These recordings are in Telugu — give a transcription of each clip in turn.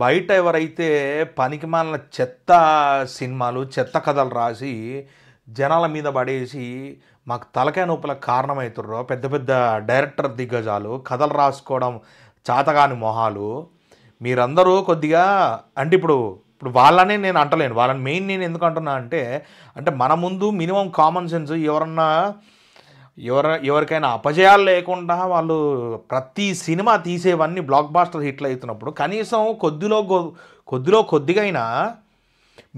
బయట ఎవరైతే పనికిమాలిన చెత్త సినిమాలు, చెత్త కథలు రాసి జనాల మీద పడేసి మాకు తలకాయ నొప్పులకు కారణమవుతుర్రో పెద్ద పెద్ద డైరెక్టర్ దిగ్గజాలు, కథలు రాసుకోవడం చాతగాని మొహాలు, మీరందరూ కొద్దిగా అంటే ఇప్పుడు వాళ్ళనే నేను అంటలేను, వాళ్ళని మెయిన్ నేను ఎందుకు అంటున్నా అంటే మన ముందు మినిమం కామన్ సెన్స్ ఎవరికైనా అపజయాలు లేకుండా వాళ్ళు ప్రతి సినిమా తీసేవన్నీ బ్లాక్ బాస్టర్ హిట్లు అవుతున్నప్పుడు కనీసం కొద్దిగా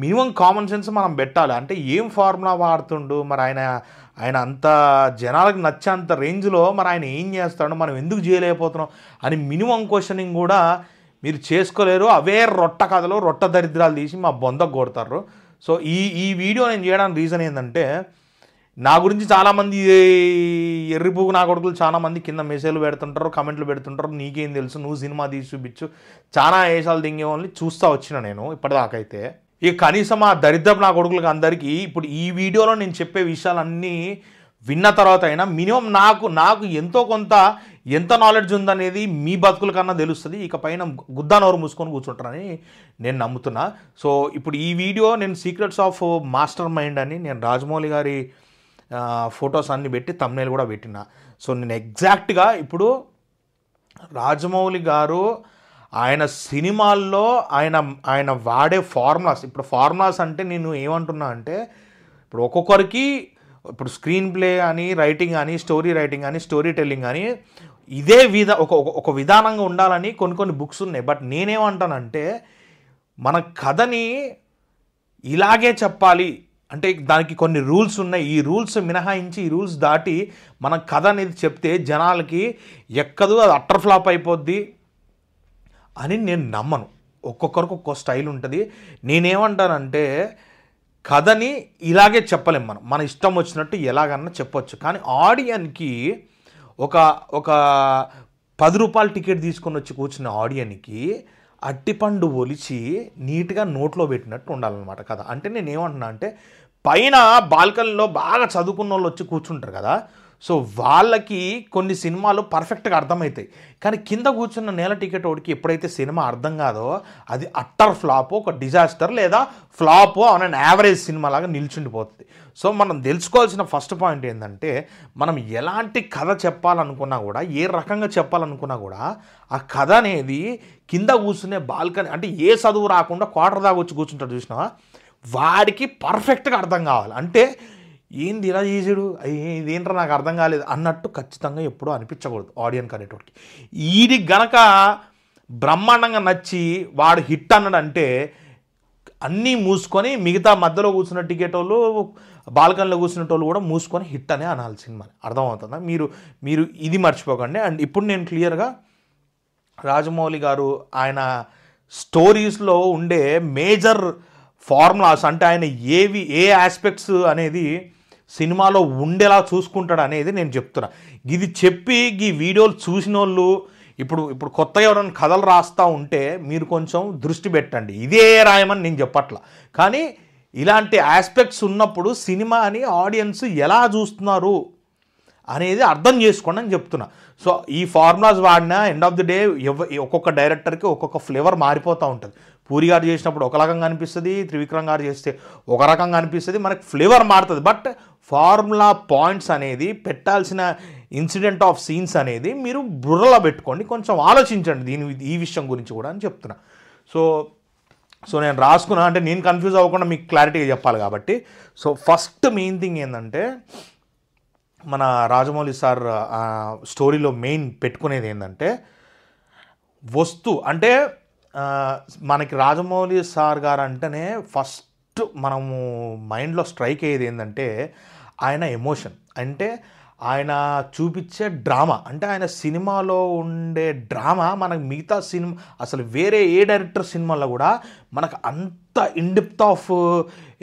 మినిమం కామన్ సెన్స్ మనం పెట్టాలి. అంటే ఏం ఫార్ములా వాడుతుండు మరి ఆయన అంత జనాలకు నచ్చేంత రేంజ్లో మరి ఆయన ఏం చేస్తాడు, మనం ఎందుకు చేయలేకపోతున్నాం అని మినిమం క్వశ్చనింగ్ కూడా మీరు చేసుకోలేరు. అవే రొట్ట కథలు, రొట్ట దరిద్రాలు తీసి మా బొందకు కొడతారు. సో ఈ వీడియో నేను చేయడానికి రీజన్ ఏంటంటే, నా గురించి చాలామంది ఎర్రిపువ్వు నా కొడుకులు చాలామంది కింద మెసేజ్లు పెడుతుంటారు, కమెంట్లు పెడుతుంటారు, నీకేం తెలుసు, నువ్వు సినిమా తీసి చూపించు, చాలా వేషాలు దింగే వాళ్ళని చూస్తూ వచ్చిన నేను ఇప్పటిదాకైతే. ఇక కనీసం ఆ దరిద్రపు నా కొడుకులకు అందరికీ ఇప్పుడు ఈ వీడియోలో నేను చెప్పే విషయాలన్నీ విన్న తర్వాత అయినా మినిమం నాకు ఎంతో కొంత ఎంత నాలెడ్జ్ ఉందనేది మీ బతుకుల కన్నా తెలుస్తుంది. ఇక పైన గుద్దా నోరు మూసుకొని కూర్చుంటారని నేను నమ్ముతున్నా. సో ఇప్పుడు ఈ వీడియో నేను సీక్రెట్స్ ఆఫ్ మాస్టర్ మైండ్ అని నేను రాజమౌళి గారి ఫొటోస్ అన్ని పెట్టి తమ్నైల్ కూడా పెట్టిన. సో నేను ఎగ్జాక్ట్గా ఇప్పుడు రాజమౌళి గారు ఆయన సినిమాల్లో ఆయన వాడే ఫార్ములాస్, ఇప్పుడు ఫార్ములాస్ అంటే నేను ఏమంటున్నా అంటే ఇప్పుడు ఒక్కొక్కరికి ఇప్పుడు స్క్రీన్ ప్లే అని, రైటింగ్ కానీ, స్టోరీ రైటింగ్ కానీ, స్టోరీ టెల్లింగ్ కానీ ఇదే ఒక విధానంగా ఉండాలని కొన్ని బుక్స్ ఉన్నాయి. బట్ నేనేమంటానంటే మన కథని ఇలాగే చెప్పాలి అంటే దానికి కొన్ని రూల్స్ ఉన్నాయి. ఈ రూల్స్ మినహాయించి, ఈ రూల్స్ దాటి మన కథ అనేది చెప్తే జనాలకి ఎక్కదు, అది అట్టర్ ఫ్లాప్ అయిపోద్ది అని నేను నమ్మను. ఒక్కొక్కరికి ఒక్కో స్టైల్ ఉంటుంది. నేనేమంటానంటే కథని ఇలాగే చెప్పలేం, మన ఇష్టం వచ్చినట్టు ఎలాగన్నా చెప్పొచ్చు. కానీ ఆడియన్కి ఒక 10 రూపాయల టికెట్ తీసుకొని వచ్చి కూర్చున్న ఆడియన్కి అట్టిపండు ఒలిచి నీట్గా నోట్లో పెట్టినట్టు ఉండాలన్నమాట కథ. అంటే నేనేమంటున్నా అంటే పైన బాల్కనీలో బాగా చదువుకున్న వాళ్ళు వచ్చి కూర్చుంటారు కదా, సో వాళ్ళకి కొన్ని సినిమాలు పర్ఫెక్ట్గా అర్థమవుతాయి. కానీ కింద కూర్చున్న నేల టికెట్ వాడికి ఎప్పుడైతే సినిమా అర్థం కాదో అది అట్టర్ ఫ్లాప్, ఒక డిజాస్టర్ లేదా ఫ్లాప్ అనే యావరేజ్ సినిమా లాగా నిల్చుండిపోతుంది. సో మనం తెలుసుకోవాల్సిన ఫస్ట్ పాయింట్ ఏంటంటే మనం ఎలాంటి కథ చెప్పాలనుకున్నా కూడా, ఏ రకంగా చెప్పాలనుకున్నా కూడా ఆ కథ అనేది కింద కూర్చునే బాల్కనీ అంటే ఏ చదువు రాకుండా క్వార్టర్ దాకా వచ్చి కూర్చుంటాడు చూసినావా, వాడికి పర్ఫెక్ట్గా అర్థం కావాలి. అంటే ఏంది ఇలా చేసాడు, ఇదేంట్రా నాకు అర్థం కాలేదు అన్నట్టు ఖచ్చితంగా ఎప్పుడూ అనిపించకూడదు ఆడియన్స్ అనేటోడికి. ఈడికి గనక బ్రహ్మాండంగా నచ్చి వాడు హిట్ అన్నాడంటే అన్నీ మూసుకొని మిగతా మధ్యలో కూర్చున్న టికెట్ వాళ్ళు, బాల్కనీలో కూర్చునేటోళ్ళు కూడా మూసుకొని హిట్ అనే అనాలి సినిమాని. అర్థమవుతుందా? మీరు ఇది మర్చిపోకండి. అండ్ ఇప్పుడు నేను క్లియర్గా రాజమౌళి గారు ఆయన స్టోరీస్లో ఉండే మేజర్ ఫార్ములాస్ అంటే ఆయన ఏ ఆస్పెక్ట్స్ అనేది సినిమాలో ఉండేలా చూసుకుంటాడు అనేది నేను చెప్తున్నా. ఇది చెప్పి ఈ వీడియోలు చూసిన వాళ్ళు ఇప్పుడు కొత్తగా ఎవరైనా కథలు రాస్తూ ఉంటే మీరు కొంచెం దృష్టి పెట్టండి. ఇదే రాయమని నేను చెప్పట్లా, కానీ ఇలాంటి ఆస్పెక్ట్స్ ఉన్నప్పుడు సినిమాని ఆడియన్స్ ఎలా చూస్తున్నారు అనేది అర్థం చేసుకోండి అని చెప్తున్నా. సో ఈ ఫార్ములాస్ వాడినా ఎండ్ ఆఫ్ ది డే ఒక్కొక్క డైరెక్టర్కి ఒక్కొక్క ఫ్లేవర్ మారిపోతూ ఉంటుంది. పూరి గారు చేసినప్పుడు ఒక రకంగా అనిపిస్తుంది, త్రివిక్రమ్ గారు చేస్తే ఒక రకంగా అనిపిస్తుంది, మనకి ఫ్లేవర్ మారుతుంది. బట్ ఫార్ములా పాయింట్స్ అనేది పెట్టాల్సిన ఇన్సిడెంట్ ఆఫ్ సీన్స్ అనేది మీరు బుర్రలో పెట్టుకోండి, కొంచెం ఆలోచించండి ఈ విషయం గురించి కూడా అని చెప్తున్నా. సో నేను రాసుకున్నా అంటే నేను కన్ఫ్యూజ్ అవ్వకుండా మీకు క్లారిటీగా చెప్పాలి కాబట్టి. సో ఫస్ట్ మెయిన్ థింగ్ ఏంటంటే మన రాజమౌళి సార్ స్టోరీలో మెయిన్ పెట్టుకునేది ఏంటంటే అంటే మనకి రాజమౌళి సార్ గారు అంటేనే ఫస్ట్ మనము మైండ్లో స్ట్రైక్ అయ్యేది ఏంటంటే ఆయన ఎమోషన్, అంటే ఆయన చూపించే డ్రామా, అంటే ఆయన సినిమాలో ఉండే డ్రామా మనకు మిగతా సినిమా అసలు వేరే ఏ డైరెక్టర్ సినిమాలో కూడా మనకు అంత in depth of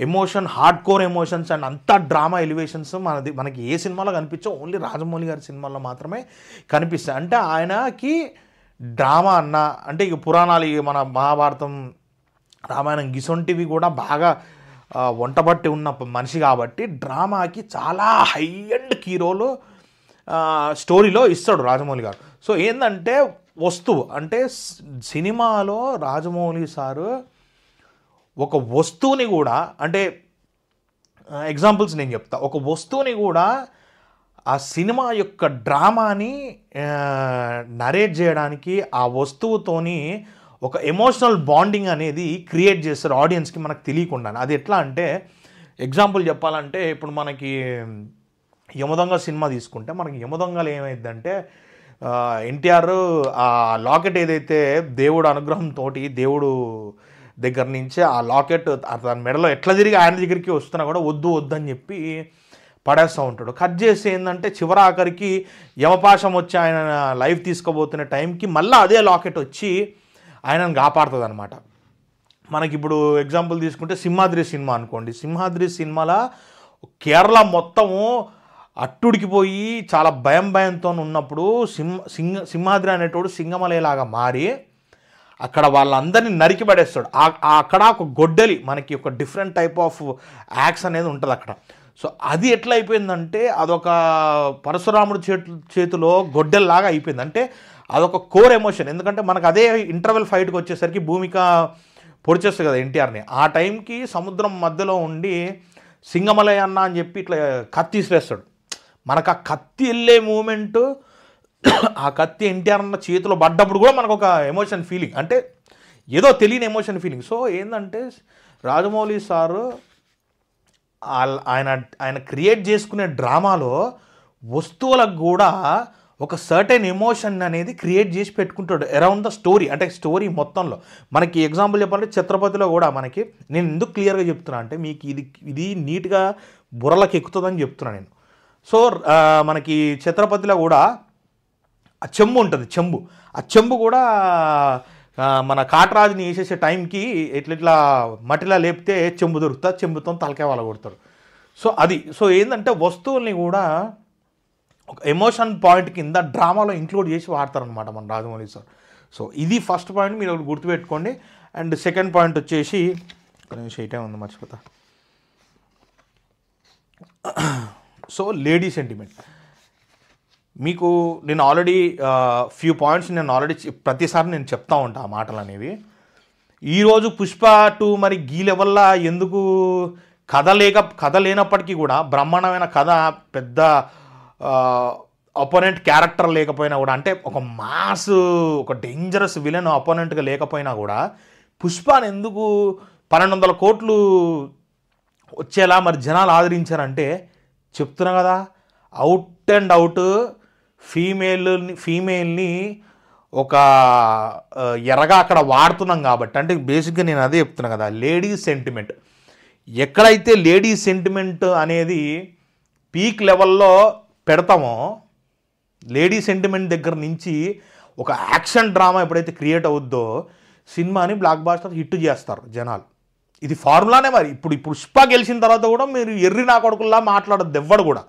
emotion, hard core emotions and అంత డ్రామా ఎలివేషన్స్ మనకి ఏ సినిమాలో కనిపించవు, ఓన్లీ రాజమౌళి గారి సినిమాల్లో మాత్రమే కనిపిస్తాయి. అంటే ఆయనకి డ్రామా అన్న అంటే ఇక పురాణాలు, మన మహాభారతం, రామాయణం గిసొంటివి కూడా బాగా వంటబట్టి ఉన్న మనిషి కాబట్టి డ్రామాకి చాలా హై అండ్ కీ రోల్ స్టోరీలో ఇస్తాడు రాజమౌళి గారు. సో ఏంటంటే వస్తువు అంటే సినిమాలో రాజమౌళి సారు ఒక వస్తువుని కూడా అంటే ఎగ్జాంపుల్స్ నేను చెప్తా. ఒక వస్తువుని కూడా ఆ సినిమా యొక్క డ్రామాని నరేట్ చేయడానికి ఆ వస్తువుతోని ఒక ఎమోషనల్ బాండింగ్ అనేది క్రియేట్ చేస్తారు ఆడియన్స్కి మనకు తెలియకుండా. అది ఎట్లా అంటే ఎగ్జాంపుల్ చెప్పాలంటే ఇప్పుడు మనకి యమదొంగ సినిమా తీసుకుంటే మనకి యమదొంగలు ఏమైందంటే ఎన్టీఆర్ ఆ లాకెట్ ఏదైతే దేవుడు అనుగ్రహంతో దేవుడు దగ్గర నుంచి ఆ లాకెట్ తన మెడలో ఎట్లా తిరిగి ఆయన దగ్గరికి వస్తున్నా కూడా వద్దు వద్దని చెప్పి పడేస్తూ ఉంటాడు. కట్ చేసి ఏంటంటే చివరి ఆఖరికి యమపాశం వచ్చి ఆయన లైఫ్ తీసుకోబోతున్న టైంకి మళ్ళీ అదే లాకెట్ వచ్చి ఆయనను కాపాడుతుంది అనమాట. మనకి ఇప్పుడు ఎగ్జాంపుల్ తీసుకుంటే సింహాద్రి సినిమా అనుకోండి. సింహాద్రి సినిమాలో కేరళ మొత్తము అట్టుడికిపోయి చాలా భయంతో ఉన్నప్పుడు సింహాద్రి అనేటోడు సింగమలేలాగా మారి అక్కడ వాళ్ళందరినీ నరికి పడేస్తాడు. అక్కడ ఒక గొడ్డలి మనకి ఒక డిఫరెంట్ టైప్ ఆఫ్ యాక్స్ అనేది ఉంటుంది అక్కడ. సో అది ఎట్లా అయిపోయిందంటే అదొక పరశురాముడి చేతిలో గొడ్డెల్లాగా అయిపోయింది. అంటే అదొక కోర్ ఎమోషన్. ఎందుకంటే మనకు అదే ఇంటర్వెల్ ఫైట్కి వచ్చేసరికి భూమిక పొడిచేస్తుంది కదా ఎన్టీఆర్ని. ఆ టైంకి సముద్రం మధ్యలో ఉండి సింగమలయ అన్న అని చెప్పి ఇట్లా కత్తి ఇసిరేస్తాడు. మనకు ఆ కత్తి వెళ్ళే మూమెంటు ఆ కత్తి ఎన్టీఆర్ అన్న చేతిలో పడ్డప్పుడు కూడా మనకు ఒక ఎమోషన్ ఫీలింగ్, అంటే ఏదో తెలియని ఎమోషన్ ఫీలింగ్. సో ఏంటంటే రాజమౌళి సారు ఆయన క్రియేట్ చేసుకునే డ్రామాలో వస్తువులకు కూడా ఒక సర్టెన్ ఎమోషన్ అనేది క్రియేట్ చేసి పెట్టుకుంటాడు అరౌండ్ ద స్టోరీ. అంటే స్టోరీ మొత్తంలో మనకి ఎగ్జాంపుల్ చెప్పాలంటే ఛత్రపతిలో కూడా మనకి నేను ఎందుకు క్లియర్గా చెప్తున్నా అంటే మీకు ఇది నీట్గా బుర్రలకు ఎక్కుతుందని చెప్తున్నాను నేను. సో మనకి ఛత్రపతిలో కూడా ఆ చెంబు ఉంటుంది, ఆ చెంబు కూడా మన కాటరాజుని వేసేసే టైంకి ఇట్లా మట్టిలా లేపితే చెంబు దొరుకుతుంది, చెంబుతో తలకాయ వాళ్ళ కొడతారు. సో ఏంటంటే వస్తువుల్ని కూడా ఒక ఎమోషన్ పాయింట్ కింద డ్రామాలో ఇంక్లూడ్ చేసి వాడతారనమాట మన రాజమౌళి సార్. సో ఇది ఫస్ట్ పాయింట్, మీరు ఒకటి గుర్తుపెట్టుకోండి. అండ్ సెకండ్ పాయింట్ వచ్చేసి షైటే ఉంది మర్చిపోతా. సో లేడీ సెంటిమెంట్ మీకు నేను ఆల్రెడీ ఫ్యూ పాయింట్స్ నేను ఆల్రెడీ ప్రతిసారి నేను చెప్తా ఉంటా ఆ మాటలు అనేవి. ఈరోజు పుష్ప 2 మరి గీ లెవెల్లా ఎందుకు కథ లేనప్పటికీ కూడా బ్రహ్మాండమైన కథ, పెద్ద అపోనెంట్ క్యారెక్టర్ లేకపోయినా కూడా, అంటే ఒక మాస్ ఒక డేంజరస్ విలన్ అపోనెంట్గా లేకపోయినా కూడా పుష్పని ఎందుకు 1200 కోట్లు వచ్చేలా మరి జనాలు ఆదరించారంటే చెప్తున్నా కదా, అవుట్ అండ్ అవుట్ ఫీమేల్ని ఒక ఎరగా అక్కడ వాడుతున్నాం కాబట్టి. అంటే బేసిక్గా నేను అదే చెప్తున్నా కదా, లేడీస్ సెంటిమెంట్ ఎక్కడైతే లేడీస్ సెంటిమెంట్ అనేది పీక్ లెవెల్లో పెడతామో, లేడీ సెంటిమెంట్ దగ్గర నుంచి ఒక యాక్షన్ డ్రామా ఎప్పుడైతే క్రియేట్ అవుద్దో సినిమాని బ్లాక్ బాస్టర్ హిట్ చేస్తారు జనాలు. ఇది ఫార్ములానే. మరి ఇప్పుడు పుష్ప గెలిచిన తర్వాత కూడా మీరు ఎర్రి నా కొడుకుల్లా మాట్లాడద్దు ఎవ్వడు కూడా.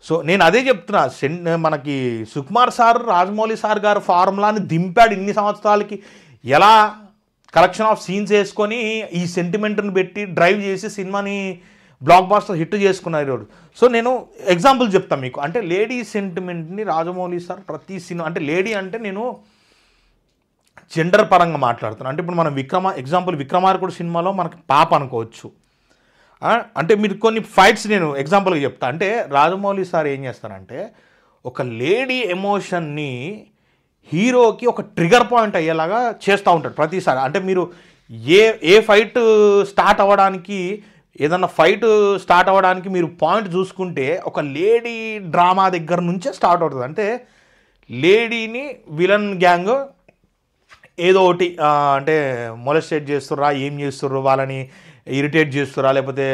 సో నేను అదే చెప్తున్నా, మనకి సుకుమార్ సార్ రాజమౌళి సార్ గారు ఫార్ములాని దింపాడు ఇన్ని సంవత్సరాలకి. ఎలా కలెక్షన్ ఆఫ్ సీన్స్ వేసుకొని ఈ సెంటిమెంట్ని పెట్టి డ్రైవ్ చేసి సినిమాని బ్లాక్ బాస్టర్ హిట్ చేసుకున్నారు ఈరోజు. సో నేను ఎగ్జాంపుల్ చెప్తాను మీకు. అంటే లేడీ సెంటిమెంట్ని రాజమౌళి సార్ ప్రతి సినిమా, అంటే లేడీ అంటే నేను జెండర్ పరంగా మాట్లాడుతున్నాను. అంటే ఇప్పుడు మనం విక్రమార్కుడు సినిమాలో మనకి పాప అనుకోవచ్చు. అంటే మీరు కొన్ని ఫైట్స్ నేను ఎగ్జాంపుల్గా చెప్తా. అంటే రాజమౌళి సార్ ఏం చేస్తారంటే ఒక లేడీ ఎమోషన్ని హీరోకి ఒక ట్రిగర్ పాయింట్ అయ్యేలాగా చేస్తూ ఉంటాడు ప్రతిసారి. అంటే మీరు ఏ ఫైట్ స్టార్ట్ అవ్వడానికి, ఏదన్నా ఫైట్ స్టార్ట్ అవ్వడానికి మీరు పాయింట్ చూసుకుంటే ఒక లేడీ డ్రామా దగ్గర నుంచే స్టార్ట్ అవుతుంది. అంటే లేడీని విలన్ గ్యాంగ్ ఏదో ఒకటి అంటే మొలెస్టేట్ చేస్తుర్రా, ఏం చేస్తుర్రు, వాళ్ళని ఇరిటేట్ చేస్తురా, లేకపోతే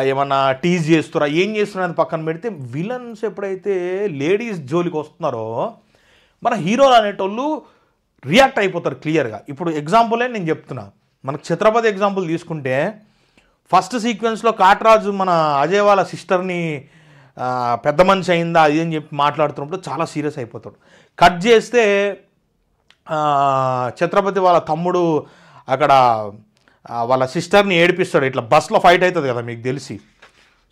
ఏమన్నా టీజ్ చేస్తురా, ఏం చేస్తున్నా అది పక్కన పెడితే విలన్స్ ఎప్పుడైతే లేడీస్ జోలికి వస్తున్నారో మన హీరోలు అనేటోళ్ళు రియాక్ట్ అయిపోతారు క్లియర్గా. ఇప్పుడు ఎగ్జాంపులే నేను చెప్తున్నా, మనకు ఛత్రపతి ఎగ్జాంపుల్ తీసుకుంటే ఫస్ట్ సీక్వెన్స్లో కాటరాజు మన అజయ్ వాళ్ళ సిస్టర్ని పెద్ద మనిషి అయిందా అది అని చెప్పి మాట్లాడుతున్నప్పుడు చాలా సీరియస్ అయిపోతాడు. కట్ చేస్తే ఛత్రపతి వాళ్ళ తమ్ముడు అక్కడ వాళ్ళ సిస్టర్ని ఏడిపిస్తాడు. ఇట్లా బస్లో ఫైట్ అవుతుంది కదా మీకు తెలిసి.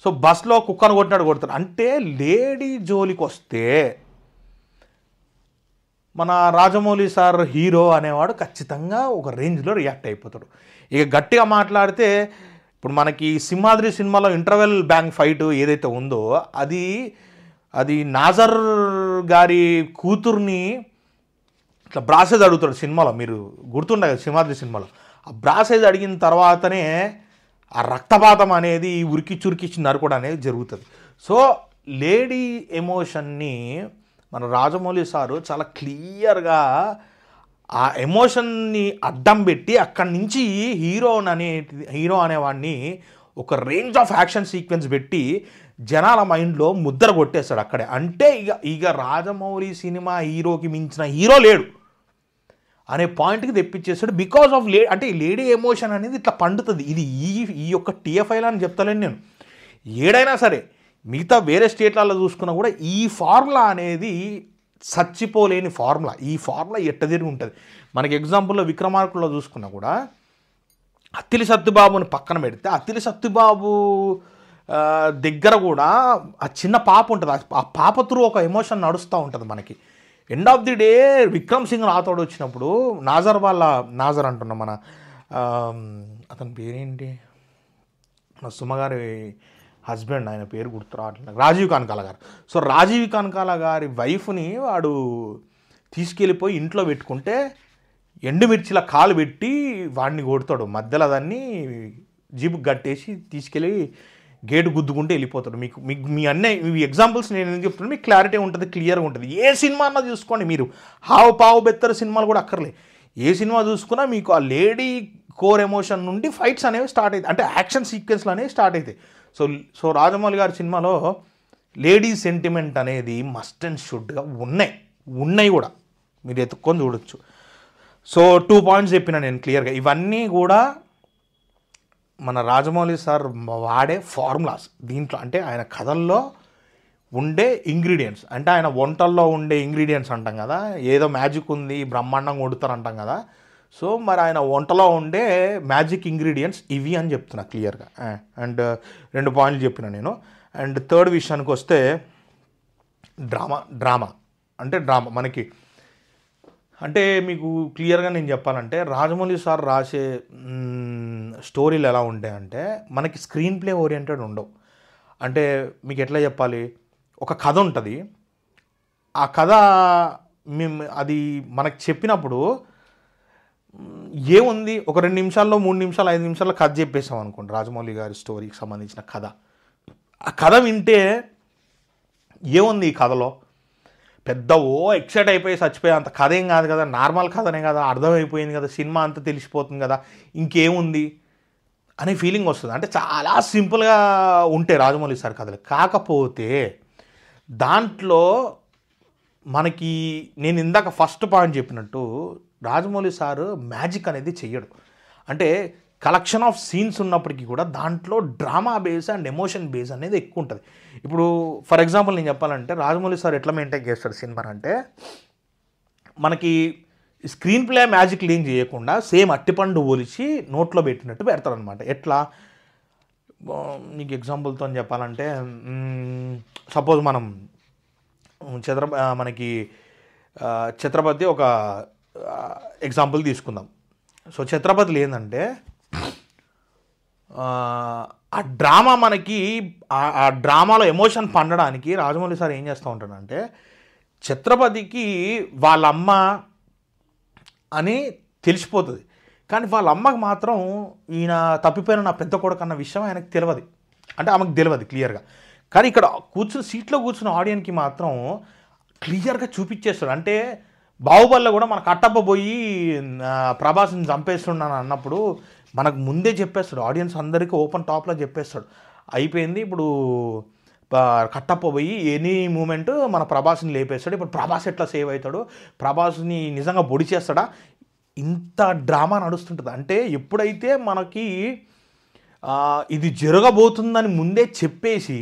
సో బస్లో కుక్కను కొట్టాడు. అంటే లేడీ జోలికి వస్తే మన రాజమౌళి సార్ హీరో అనేవాడు ఖచ్చితంగా ఒక రేంజ్లో రియాక్ట్ అయిపోతాడు. ఇక గట్టిగా మాట్లాడితే ఇప్పుడు మనకి సింహాద్రి సినిమాలో ఇంటర్వెల్ బ్యాంక్ ఫైట్ ఏదైతే ఉందో అది నాజర్ గారి కూతుర్ని ఇట్లా బ్రాసేజ్ అడుగుతాడు సినిమాలో, మీరు గుర్తుండే కదా సింహాద్రి సినిమాలో. ఆ బ్రాసేజ్ అడిగిన తర్వాతనే ఆ రక్తపాతం అనేది ఉరికి చురికిచ్చి నరకడం అనేది జరుగుతుంది. సో లేడీ ఎమోషన్ని మన రాజమౌళి సారు చాలా క్లియర్గా ఆ ఎమోషన్ని అడ్డం పెట్టి అక్కడి నుంచి హీరో అనేవాడిని ఒక రేంజ్ ఆఫ్ యాక్షన్ సీక్వెన్స్ పెట్టి జనాల మైండ్లో ముద్ర కొట్టేస్తాడు అక్కడే. అంటే ఇక రాజమౌళి సినిమా హీరోకి మించిన హీరో లేడు అనే పాయింట్కి తెప్పించేస్తాడు. బికాజ్ ఆఫ్ అంటే ఈ లేడీ ఎమోషన్ అనేది ఇట్లా పండుతుంది. ఇది ఈ యొక్క టీఎఫ్ఐలో అని చెప్తాలేను నేను, ఏడైనా సరే మిగతా వేరే స్టేట్లలో చూసుకున్నా కూడా ఈ ఫార్ములా అనేది చచ్చిపోలేని ఫార్ములా. ఈ ఫార్ములా ఎట్టదిరిగి ఉంటుంది. మనకి ఎగ్జాంపుల్లో విక్రమార్కుల్లో చూసుకున్నా కూడా అత్తిలి సత్యబాబుని పక్కన పెడితే అత్తిలి సత్యబాబు దగ్గర కూడా ఆ చిన్న పాప ఉంటుంది. ఆ పాప త్రూ ఒక ఎమోషన్ నడుస్తూ ఉంటుంది మనకి. End of the day Vikram Singh Rathod వచ్చినప్పుడు నాజర్ అంటున్నాం మన అతని పేరేంటి, మన సుమగారి హస్బెండ్, ఆయన పేరు గుర్తు రావట్లేదు, రాజీవ్ కనకాల గారు. సో రాజీవ్ కనకాల గారి వైఫ్ని వాడు తీసుకెళ్ళిపోయి ఇంట్లో పెట్టుకుంటే ఎండుమిర్చిలా కాలు పెట్టి వాడిని కొడతాడు. మధ్యలో దాన్ని జీపు కట్టేసి తీసుకెళ్ళి గేటు గుద్దుకుంటే వెళ్ళిపోతాడు. మీకు మీ అన్నీ ఇవి ఎగ్జాంపుల్స్ నేను ఎందుకు చెప్తున్నాను, మీకు క్లారిటీ ఉంటుంది, క్లియర్గా ఉంటుంది. ఏ సినిమా అన్నా చూసుకోండి మీరు, హావు పావు బెత్తర సినిమాలు కూడా అక్కర్లే, ఏ సినిమా చూసుకున్నా మీకు ఆ లేడీ కోర్ ఎమోషన్ నుండి ఫైట్స్ అనేవి స్టార్ట్ అవుతాయి, అంటే యాక్షన్ సీక్వెన్స్లు అనేవి స్టార్ట్ అవుతాయి. సో రాజమౌళి గారి సినిమాలో లేడీ సెంటిమెంట్ అనేది మస్ట్ అండ్ షుడ్గా ఉన్నాయి కూడా, మీరు ఎత్తుక్కొని చూడొచ్చు. సో 2 పాయింట్స్ చెప్పిన నేను క్లియర్గా. ఇవన్నీ కూడా మన రాజమౌళి సార్ వాడే ఫార్ములాస్ దీంట్లో. అంటే ఆయన కథల్లో ఉండే ఇంగ్రీడియంట్స్, అంటే ఆయన వంటల్లో ఉండే ఇంగ్రీడియంట్స్ అంటాం కదా, ఏదో మ్యాజిక్ ఉంది బ్రహ్మాండంగా వండుతారు అంటాం కదా. సో మరి ఆయన వంటలో ఉండే మ్యాజిక్ ఇంగ్రీడియంట్స్ ఇవి అని చెప్తున్నా క్లియర్గా. అండ్ 2 పాయింట్లు చెప్పిన నేను. అండ్ థర్డ్ విషయానికి వస్తే డ్రామా మనకి అంటే మీకు క్లియర్గా నేను చెప్పాలంటే రాజమౌళి సార్ రాసే స్టోరీలు ఎలా ఉంటాయంటే మనకి స్క్రీన్ ప్లే ఓరియంటెడ్ ఉండవు. అంటే మీకు ఎట్లా చెప్పాలి, ఒక కథ ఉంటుంది, ఆ కథ అది మనకు చెప్పినప్పుడు ఏముంది ఒక 2 నిమిషాల్లో 3 నిమిషాలు 5 నిమిషాల్లో కథ చెప్పేసాం అనుకోండి, రాజమౌళి గారి స్టోరీకి సంబంధించిన కథ. ఆ కథ వింటే ఏముంది ఈ కథలో, పెద్ద ఎక్సైట్ అయిపోయి చచ్చిపోయే అంత కథ ఏం కాదు కదా, నార్మల్ కథనే కదా, అర్థమైపోయింది కదా, సినిమా అంతా తెలిసిపోతుంది కదా, ఇంకేముంది అనే ఫీలింగ్ వస్తుంది. అంటే చాలా సింపుల్గా ఉంటాయి రాజమౌళి సార్ కథలు. కాకపోతే దాంట్లో మనకి నేను ఇందాక ఫస్ట్ పాయింట్ చెప్పినట్టు రాజమౌళి సార్ మ్యాజిక్ అనేది చెయ్యడు. అంటే కలెక్షన్ ఆఫ్ సీన్స్ ఉన్నప్పటికీ కూడా దాంట్లో drama base and emotion base అనేది ఎక్కువ ఉంటుంది. ఇప్పుడు ఫర్ ఎగ్జాంపుల్ నేను చెప్పాలంటే రాజమౌళి సార్ ఎట్లా మెయింటైన్ చేస్తాడు సినిమా అంటే, మనకి స్క్రీన్ ప్లే మ్యాజిక్ ఏం చేయకుండా సేమ్ అట్టిపండు ఒలిచి నోట్లో పెట్టినట్టు పెడతాడు అనమాట. ఎట్లా మీకు ఎగ్జాంపుల్తో చెప్పాలంటే సపోజ్ మనం మనకి ఛత్రపతి ఒక ఎగ్జాంపుల్ తీసుకుందాం. సో ఛత్రపతిలో ఏంటంటే ఆ డ్రామా మనకి ఆ డ్రామాలో ఎమోషన్ పండడానికి రాజమౌళి సార్ ఏం చేస్తూ ఉంటాడంటే, ఛత్రపతికి వాళ్ళ అమ్మ అని తెలిసిపోతుంది, కానీ వాళ్ళ అమ్మకి మాత్రం ఈయన తప్పిపోయిన నా పెద్ద కొడుకు అన్న విషయం ఆయనకు తెలియదు, అంటే ఆమెకు తెలియదు క్లియర్గా. కానీ ఇక్కడ సీట్లో కూర్చున్న ఆడియన్కి మాత్రం క్లియర్గా చూపించేస్తాడు. అంటే బాహుబలిలో కూడా మన కట్టప్ప పోయి ప్రభాస్ని చంపేస్తున్నాను అన్నప్పుడు మనకు ముందే చెప్పేస్తాడు, ఆడియన్స్ అందరికీ ఓపెన్ టాప్లో చెప్పేస్తాడు, అయిపోయింది ఇప్పుడు కట్టప్ప పోయి ఎనీ మూమెంట్ మన ప్రభాస్ని లేపేస్తాడు, ఇప్పుడు ప్రభాస్ ఎట్లా సేవ్ అవుతాడు, ప్రభాస్ని నిజంగా పొడి చేస్తాడా, ఇంత డ్రామా నడుస్తుంటుంది. అంటే ఎప్పుడైతే మనకి ఇది జరగబోతుందని ముందే చెప్పేసి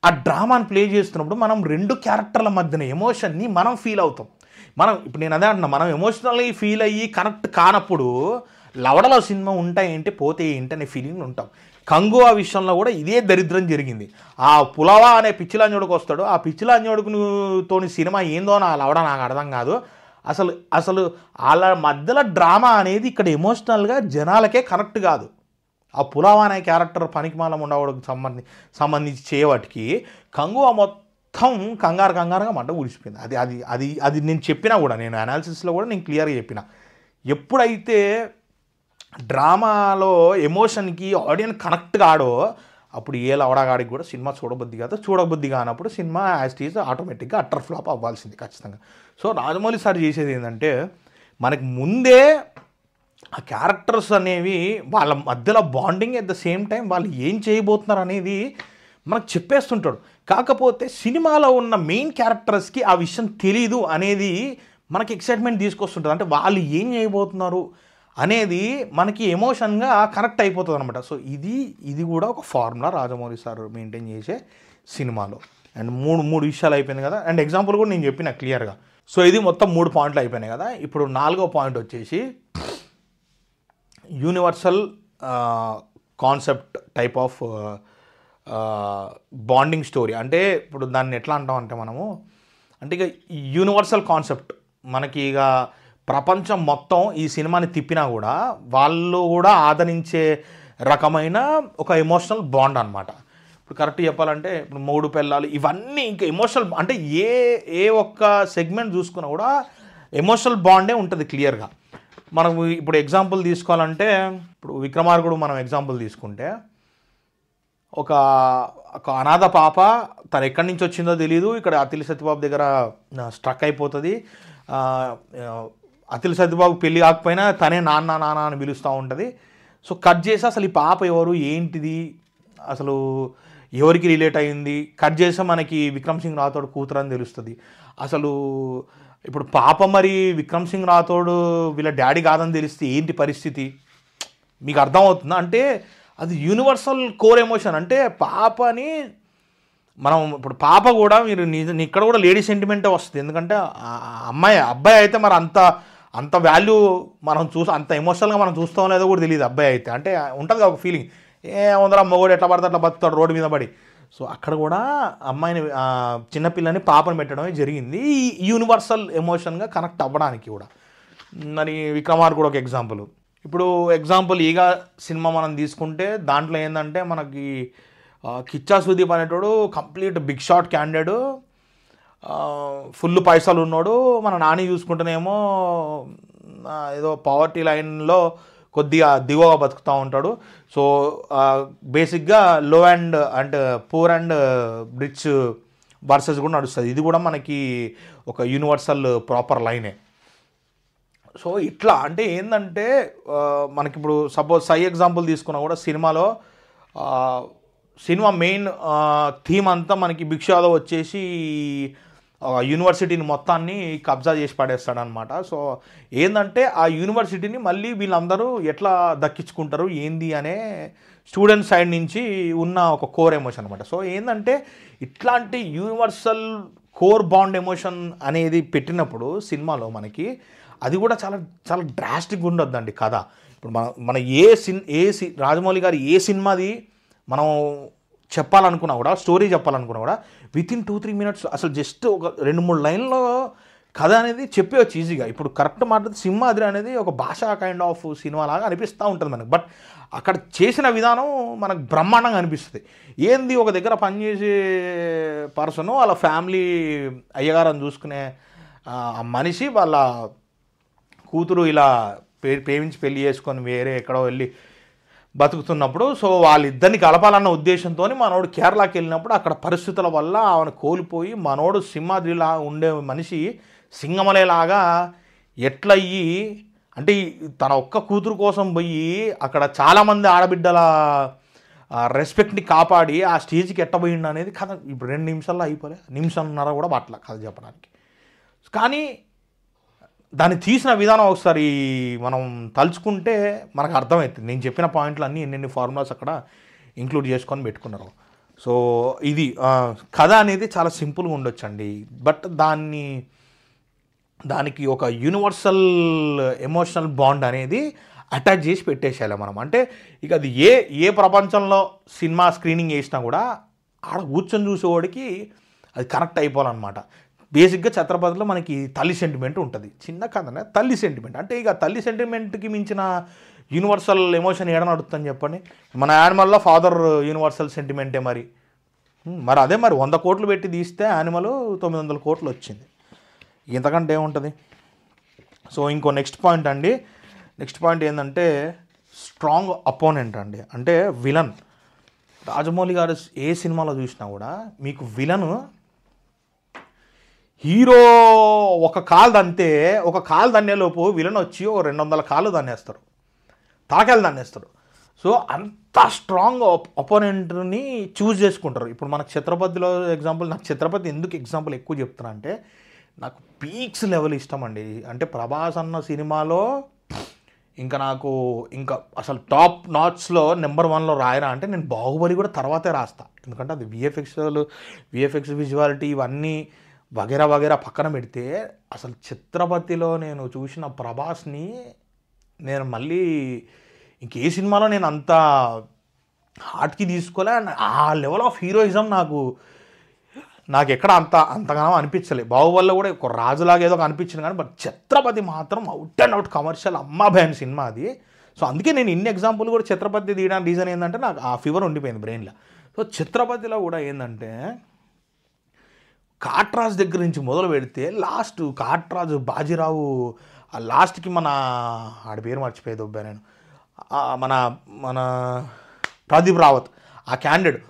ఆ డ్రామాని ప్లే చేస్తున్నప్పుడు మనం 2 క్యారెక్టర్ల మధ్యన ఎమోషన్ని మనం ఫీల్ అవుతాం. మనం ఇప్పుడు నేను అదే అంటున్నా, మనం ఎమోషనల్లీ ఫీల్ అయ్యి కనెక్ట్ కానప్పుడు లవడలో సినిమా ఉంటాయి ఏంటి పోతే ఏంటి అనే ఫీలింగ్ ఉంటాం. కంగువా విషయంలో కూడా ఇదే దరిద్రం జరిగింది. ఆ పులవా అనే పిచ్చిలాంజోడుకు వస్తాడు, ఆ పిచ్చిలాంజోడుకుతోని సినిమా ఏందో నా లవడ నాకు అర్థం కాదు. అసలు అసలు వాళ్ళ మధ్యలో డ్రామా అనేది ఇక్కడ ఎమోషనల్గా జనాలకే కనెక్ట్ కాదు. ఆ పులావా అనే క్యారెక్టర్ పనికిమాలం ఉండవాడికి సంబంధించి చేయవాటికి కంగువా మొత్తం కంగారుగా మంట ఊడిచిపోయింది. అది అది అది అది నేను చెప్పినా కూడా, నేను అనాలిసిస్లో కూడా నేను క్లియర్గా చెప్పిన, ఎప్పుడైతే డ్రామాలో ఎమోషన్కి ఆడియన్స్ కనెక్ట్ కాడో అప్పుడు ఏ లవడగాడికి కూడా సినిమా చూడబుద్ధి కాదు. చూడబుద్ధి కానప్పుడు సినిమా యాజ్ ఇట్ ఈజ్ ఆటోమేటిక్గా అట్టర్ ఫ్లాప్ అవ్వాల్సింది ఖచ్చితంగా. సో రాజమౌళి సార్ చేసేది ఏంటంటే మనకి ముందే ఆ క్యారెక్టర్స్ అనేవి వాళ్ళ మధ్యలో bonding, at the same time వాళ్ళు ఏం చేయబోతున్నారు అనేది మనకు చెప్పేస్తుంటాడు. కాకపోతే సినిమాలో ఉన్న మెయిన్ క్యారెక్టర్స్కి ఆ విషయం తెలీదు అనేది మనకి ఎక్సైట్మెంట్ తీసుకొస్తుంటుంది. అంటే వాళ్ళు ఏం చేయబోతున్నారు అనేది మనకి ఎమోషన్గా కనెక్ట్ అయిపోతుంది అనమాట. సో ఇది కూడా ఒక ఫార్ములా రాజమౌళి సార్ మెయింటైన్ చేసే సినిమాలో. అండ్ మూడు విషయాలు అయిపోయింది కదా. అండ్ ఎగ్జాంపుల్ కూడా నేను చెప్పిన క్లియర్గా. సో ఇది మొత్తం 3 పాయింట్లు అయిపోయినాయి కదా. ఇప్పుడు 4వ పాయింట్ వచ్చేసి universal concept type of bonding story. అంటే ఇప్పుడు దాన్ని ఎట్లా అంటాం అంటే మనము, అంటే ఇక యూనివర్సల్ కాన్సెప్ట్ మనకి ఇక ప్రపంచం మొత్తం ఈ సినిమాని తిప్పినా కూడా వాళ్ళు కూడా ఆదరించే రకమైన ఒక ఎమోషనల్ బాండ్ అనమాట. ఇప్పుడు కరెక్ట్ చెప్పాలంటే ఇప్పుడు మూడు పెళ్ళాలు ఇవన్నీ ఇంకా ఎమోషనల్, అంటే ఏ ఒక్క సెగ్మెంట్ చూసుకున్నా కూడా ఎమోషనల్ బాండే ఉంటుంది క్లియర్గా. మనం ఇప్పుడు ఎగ్జాంపుల్ తీసుకోవాలంటే ఇప్పుడు విక్రమార్కుడు మనం ఎగ్జాంపుల్ తీసుకుంటే ఒక అనాథ పాప తను ఎక్కడి నుంచి వచ్చిందో తెలియదు, ఇక్కడ అతిలి సత్యబాబు దగ్గర స్ట్రక్ అయిపోతుంది. అతిలి సత్యబాబు పెళ్ళి కాకపోయినా తనే నాన్న అని పిలుస్తూ ఉంటుంది. సో కట్ చేసి అసలు ఈ పాప ఎవరు ఏంటిది అసలు ఎవరికి రిలేట్ అయ్యింది కట్ చేస్తే మనకి విక్రమ్ సింగ్ రాథోడ్ కూతురు అని తెలుస్తుంది. అసలు ఇప్పుడు పాప మరి విక్రమ్ సింగ్ రాథోడ్ వీళ్ళ డాడీ కాదని తెలిస్తే ఏంటి పరిస్థితి మీకు అర్థమవుతుందా? అంటే అది యూనివర్సల్ కోర్ ఎమోషన్. అంటే పాపని మనం ఇప్పుడు పాప కూడా మీరు ఇక్కడ కూడా లేడీ సెంటిమెంటే వస్తుంది. ఎందుకంటే అబ్బాయి అయితే మరి అంత వాల్యూ మనం అంత ఎమోషనల్గా మనం చూస్తాం లేదో కూడా తెలియదు. అబ్బాయి అయితే అంటే ఉంటుంది ఒక ఫీలింగ్, ఏముందరా మగోడు ఎట్లా పడితే అట్లా బతుకుతాడు రోడ్డు మీద పడి. సో అక్కడ కూడా అమ్మాయిని చిన్నపిల్లని పాపను పెట్టడమే జరిగింది ఈ యూనివర్సల్ ఎమోషన్గా కనెక్ట్ అవ్వడానికి కూడా. మరి విక్రమార్కుడు ఒక ఎగ్జాంపుల్. ఇప్పుడు ఎగ్జాంపుల్ ఈగ సినిమా మనం తీసుకుంటే దాంట్లో ఏంటంటే మనకి కిచ్చా సుదీప్ అనేటోడు complete big shot candidate, full పైసలు ఉన్నాడు. మన నాని చూసుకుంటేనేమో ఏదో పవర్టీ లైన్లో కొద్దిగా దిగువగా బతుకుతూ ఉంటాడు. సో బేసిక్గా లో and poor and rich versus కూడా నడుస్తుంది. ఇది కూడా మనకి ఒక యూనివర్సల్ ప్రాపర్ లైనే. సో ఇట్లా అంటే ఏంటంటే మనకిప్పుడు సపోజ్ సై ఎగ్జాంపుల్ తీసుకున్నా కూడా సినిమాలో సినిమా మెయిన్ థీమ్ అంతా మనకి భిక్షు యాదవ్ వచ్చేసి యూనివర్సిటీని మొత్తాన్ని కబ్జా చేసి పడేస్తాడనమాట. సో ఏంటంటే ఆ యూనివర్సిటీని మళ్ళీ వీళ్ళందరూ ఎట్లా దక్కించుకుంటారు ఏంది అనే స్టూడెంట్ సైడ్ నుంచి ఉన్న ఒక కోర్ ఎమోషన్ అనమాట. సో ఏంటంటే ఇట్లాంటి యూనివర్సల్ కోర్ బాండ్ ఎమోషన్ అనేది పెట్టినప్పుడు సినిమాలో మనకి అది కూడా చాలా చాలా డ్రాస్టిక్గా ఉండొద్దండి కథ. ఇప్పుడు మన రాజమౌళి గారు ఏ సినిమాది మనం చెప్పాలనుకున్నా కూడా స్టోరీ చెప్పాలనుకున్నా కూడా వితిన్ 2-3 minutes అసలు జస్ట్ ఒక 2-3 లైన్లో కథ అనేది చెప్పేవచ్చు ఈజీగా. ఇప్పుడు కరెక్ట్ మాట్లాడితే సింహాద్రి అనేది ఒక భాషా కైండ్ ఆఫ్ సినిమా లాగా అనిపిస్తూ ఉంటుంది మనకు. బట్ అక్కడ చేసిన విధానం మనకు బ్రహ్మాండంగా అనిపిస్తుంది. ఏంది ఒక దగ్గర పనిచేసే పర్సను వాళ్ళ ఫ్యామిలీ అయ్యగారని చూసుకునే మనిషి వాళ్ళ కూతురు ఇలా ప్రేమించి పెళ్లి చేసుకొని వేరే ఎక్కడో వెళ్ళి బతుకుతున్నప్పుడు సో వాళ్ళిద్దరిని కలపాలన్న ఉద్దేశంతో మనోడు కేరళకి వెళ్ళినప్పుడు అక్కడ పరిస్థితుల వల్ల ఆమెను కోల్పోయి మనోడు సింహాద్రిలా ఉండే మనిషి సింగమలేలాగా ఎట్లయ్యి అంటే తన ఒక్క కూతురు కోసం పోయి అక్కడ చాలామంది ఆడబిడ్డల రెస్పెక్ట్ని కాపాడి ఆ స్టేజ్కి ఎట్టబోయిండు అనేది కథ ఇప్పుడు 2 నిమిషాల్లో అయిపోలే, నిమిషంన్నర కూడా పట్ల కథ చెప్పడానికి. కానీ దాన్ని తీసిన విధానం ఒకసారి మనం తలుచుకుంటే మనకు అర్థమవుతుంది. నేను చెప్పిన పాయింట్లు అన్నీ ఎన్ని ఫార్ములాస్ అక్కడ ఇంక్లూడ్ చేసుకొని పెట్టుకున్నారు. సో ఇది కథ అనేది చాలా సింపుల్గా ఉండొచ్చండి. బట్ దాన్ని దానికి ఒక యూనివర్సల్ ఎమోషనల్ బాండ్ అనేది అటాచ్ చేసి పెట్టేసేయాలి మనం. అంటే ఇక అది ఏ ప్రపంచంలో సినిమా స్క్రీనింగ్ చేసినా కూడా ఆడ కూర్చొని చూసేవాడికి అది కనెక్ట్ అయిపోవాలన్నమాట. బేసిక్గా ఛత్రపతిలో మనకి తల్లి సెంటిమెంట్ ఉంటుంది. చిన్న కథనే తల్లి సెంటిమెంట్. అంటే ఇక తల్లి సెంటిమెంట్కి మించిన యూనివర్సల్ ఎమోషన్ ఏడ నడుస్తుందని చెప్పండి. మన యానిమల్లో ఫాదర్ యూనివర్సల్ సెంటిమెంటే మరి అదే మరి 100 కోట్లు పెట్టి తీస్తే యానిమల్ 900 కోట్లు వచ్చింది. ఇంతకంటే ఏముంటుంది. సో ఇంకో నెక్స్ట్ పాయింట్ ఏంటంటే స్ట్రాంగ్ అపోనెంట్ అండి. అంటే విలన్. రాజమౌళి గారు ఏ సినిమాలో చూసినా కూడా మీకు విలను హీరో ఒక కాలు దన్నేలోపు విలన్ వచ్చి 200 కాళ్ళు దన్నేస్తారు, తాకాలు దన్నేస్తారు. సో అంత స్ట్రాంగ్ అపోనెంట్ని చూస్ చేసుకుంటారు. ఇప్పుడు మనకు ఛత్రపతిలో ఎగ్జాంపుల్, నాకు ఛత్రపతి ఎందుకు ఎగ్జాంపుల్ ఎక్కువ చెప్తున్నా అంటే నాకు పీక్స్ లెవెల్ ఇష్టం అండి. అంటే ప్రభాస్ అన్న సినిమాలో నాకు అసలు టాప్ నాట్స్లో నెంబర్ 1లో రాయరా అంటే నేను బాహుబలి కూడా తర్వాతే రాస్తా. ఎందుకంటే అది విఎఫ్ఎక్స్ విజువాలిటీ ఇవన్నీ వగేరా పక్కన పెడితే అసలు ఛత్రపతిలో నేను చూసిన ప్రభాస్ని నేను మళ్ళీ ఇంకే సినిమాలో నేను అంత హార్ట్కి తీసుకోలే. ఆ లెవెల్ ఆఫ్ హీరోయిజం నాకు ఎక్కడ అంతగానో అనిపించలే. బాహుబలిలో కూడా ఒక రాజులాగా ఏదో అనిపించింది కానీ ఛత్రపతి మాత్రం అవుట్ అండ్ అవుట్ కమర్షియల్ అమ్మాభాయన్ సినిమా అది. సో అందుకే నేను ఇన్ని ఎగ్జాంపుల్ కూడా ఛత్రపతి తీయడానికి రీజన్ ఏంటంటే నాకు ఆ ఫీవర్ ఉండిపోయింది బ్రెయిన్లో. సో ఛత్రపతిలో కూడా ఏంటంటే కాట్రాజ్ దగ్గర నుంచి మొదలు పెడితే లాస్ట్ కాట్రాజు బాజీరావు లాస్ట్కి ఆడి పేరు మర్చిపోయేది ఒబ్బా నేను, మన ప్రదీప్ రావత్ ఆ క్యాండిడేట్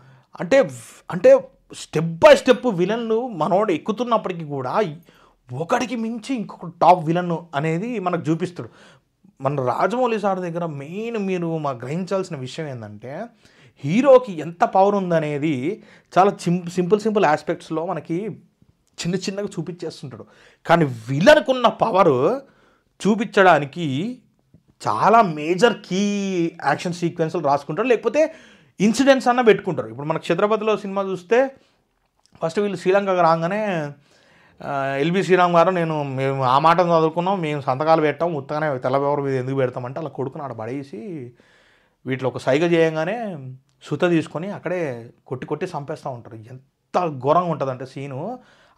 అంటే స్టెప్ బై స్టెప్ విలన్లు మనోడు ఎక్కుతున్నప్పటికీ కూడా ఒకడికి మించి ఇంకొక టాప్ విలన్ అనేది మనకు చూపిస్తాడు. మన రాజమౌళి సార్ దగ్గర మెయిన్ మీరు గ్రహించాల్సిన విషయం ఏంటంటే హీరోకి ఎంత పవర్ ఉందనేది చాలా సింపుల్ ఆస్పెక్ట్స్లో మనకి చిన్నగా చూపించేస్తుంటాడు. కానీ విలన్కు ఉన్న పవర్ చూపించడానికి చాలా మేజర్ కీ యాక్షన్ సీక్వెన్స్లు రాసుకుంటారు, లేకపోతే ఇన్సిడెంట్స్ అన్న పెట్టుకుంటారు. ఇప్పుడు మనకు ఛత్రపతిలో సినిమా చూస్తే ఫస్ట్ వీళ్ళు శ్రీలంకకు రాగానే ఎల్బి శ్రీరామ్ గారు మేము ఆ మాట చదువుకున్నాం, మేము సంతకాలు పెట్టాం, ఉత్తగానే తెల్లబెవరు మీద ఎందుకు పెడతామంటే అలా కొడుకుని ఆడ పడేసి వీటిలో ఒక సైగ చేయంగానే సుత తీసుకొని అక్కడే కొట్టి చంపేస్తూ ఉంటారు. ఎంత ఘోరంగా ఉంటుంది అంటే సీను,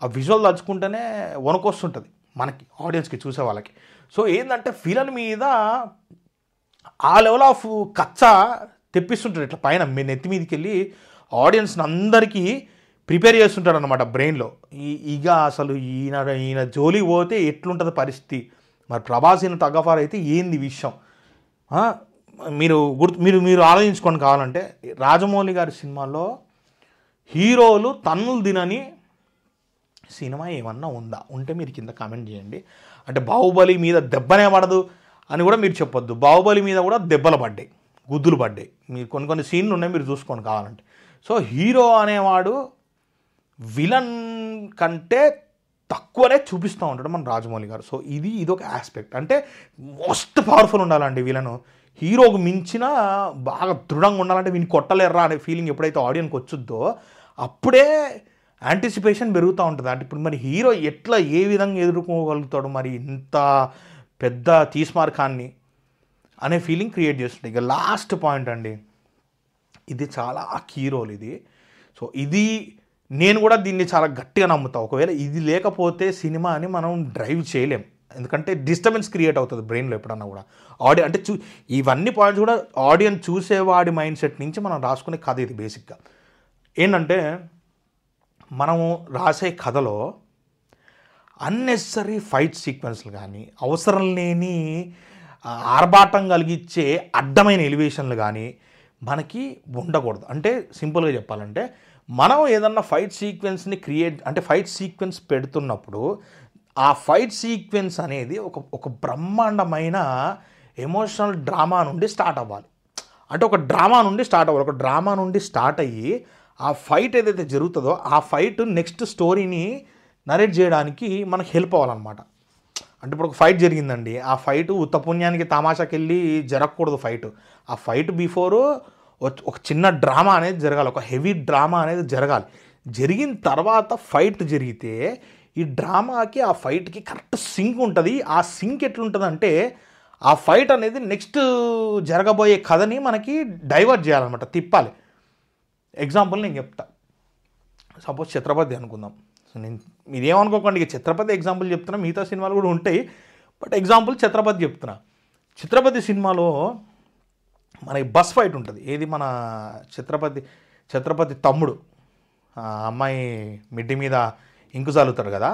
ఆ విజువల్ తలుచుకుంటేనే వణుకొస్తుంటుంది మనకి, ఆడియన్స్కి, చూసే వాళ్ళకి. సో ఏంటంటే విలన్ మీద ఆ లెవెల్ ఆఫ్ కచ్చ తెప్పిస్తుంటాడు ఇట్లా పైన మీ నెత్తి మీదకి వెళ్ళి ఆడియన్స్ని అందరికీ ప్రిపేర్ చేస్తుంటాడు అనమాట బ్రెయిన్లో. ఇక అసలు ఈయన జోలికి పోతే ఎట్లుంటుంది పరిస్థితి, మరి ప్రభాస్ ఈయన తగ్గఫార్ అయితే ఏంది విషయం. మీరు ఆలోచించుకొని కావాలంటే రాజమౌళి గారి సినిమాలో హీరోలు తన్నులు తినని సినిమా ఏమన్నా ఉంటే మీరు కింద కామెంట్ చేయండి. అంటే బాహుబలి మీద దెబ్బనే పడదు అని కూడా మీరు చెప్పొద్దు. బాహుబలి మీద కూడా దెబ్బలు పడ్డాయి, గుద్దులు పడ్డాయి. మీరు కొన్ని సీన్లు ఉన్నాయి, మీరు చూసుకొని కావాలంటే. సో హీరో అనేవాడు విలన్ కంటే తక్కువనే చూపిస్తూ ఉంటాడు మన రాజమౌళి గారు. సో ఇదొక ఆస్పెక్ట్. అంటే మోస్ట్ పవర్ఫుల్ ఉండాలండి విలను. హీరోకు మించిన బాగా దృఢంగా ఉండాలంటే వీని కొట్టలేర్రా అనే ఫీలింగ్ ఎప్పుడైతే ఆడియన్కి వచ్చుద్దో అప్పుడే యాంటిసిపేషన్ పెరుగుతూ ఉంటుంది. అంటే ఇప్పుడు మరి హీరో ఏ విధంగా ఎదుర్కోగలుగుతాడు మరి ఇంత పెద్ద తీస్మార్కాన్ని అనే ఫీలింగ్ క్రియేట్ చేస్తుంది. ఇక లాస్ట్ పాయింట్ అండి, ఇది చాలా కీ రోల్ ఇది. సో నేను కూడా దీన్ని చాలా గట్టిగా నమ్ముతాను. ఒకవేళ ఇది లేకపోతే సినిమాని మనం డ్రైవ్ చేయలేం, ఎందుకంటే డిస్టర్బెన్స్ క్రియేట్ అవుతుంది బ్రెయిన్లో ఎప్పుడన్నా కూడా. అంటే ఇవన్నీ పాయింట్స్ కూడా ఆడియన్స్ చూసేవాడి మైండ్ సెట్ నుంచి మనం రాసుకునే కథ ఇది. బేసిక్గా ఏంటంటే మనము రాసే కథలో అన్నెసరీ ఫైట్ సీక్వెన్స్లు కానీ, అవసరం లేని ఆర్భాటం కలిగించే అడ్డమైన ఎలివేషన్లు కానీ మనకి ఉండకూడదు. అంటే సింపుల్గా చెప్పాలంటే మనం ఏదన్నా ఫైట్ సీక్వెన్స్ని ఫైట్ సీక్వెన్స్ పెడుతున్నప్పుడు ఆ ఫైట్ సీక్వెన్స్ అనేది ఒక బ్రహ్మాండమైన ఎమోషనల్ డ్రామా నుండి స్టార్ట్ అవ్వాలి. అంటే ఒక డ్రామా నుండి స్టార్ట్ అయ్యి ఆ ఫైట్ ఏదైతే జరుగుతుందో ఆ ఫైట్ నెక్స్ట్ స్టోరీని నరేట్ చేయడానికి మనకు హెల్ప్ అవ్వాలన్నమాట. అంటే ఇప్పుడు ఒక ఫైట్ జరిగిందండి, ఆ ఫైట్ ఉత్తపుణ్యానికి తమాషాకి వెళ్ళి జరగకూడదు ఫైట్. ఆ ఫైట్ బిఫోరు ఒక చిన్న డ్రామా అనేది జరగాలి, ఒక హెవీ డ్రామా అనేది జరగాలి. జరిగిన తర్వాత ఫైట్ జరిగితే ఈ డ్రామాకి ఆ ఫైట్కి కరెక్ట్ సింక్ ఉంటుంది. ఆ సింక్ ఎట్లుంటుందంటే ఆ ఫైట్ అనేది నెక్స్ట్ జరగబోయే కథని మనకి డైవర్ట్ చేయాలన్నమాట, తిప్పాలి. ఎగ్జాంపుల్ నేను చెప్తా. సపోజ్ ఛత్రపతి అనుకుందాం. సో నేను మీరేమనుకోకండి, ఇక ఛత్రపతి ఎగ్జాంపుల్ చెప్తున్నా, మిగతా సినిమాలు కూడా ఉంటాయి, బట్ ఎగ్జాంపుల్ ఛత్రపతి చెప్తున్నా. ఛత్రపతి సినిమాలో మనకి బస్ ఫైట్ ఉంటుంది. ఏది మన ఛత్రపతి తమ్ముడు అమ్మాయి మిడ్డి మీద ఇంకు చల్లుతాడు కదా.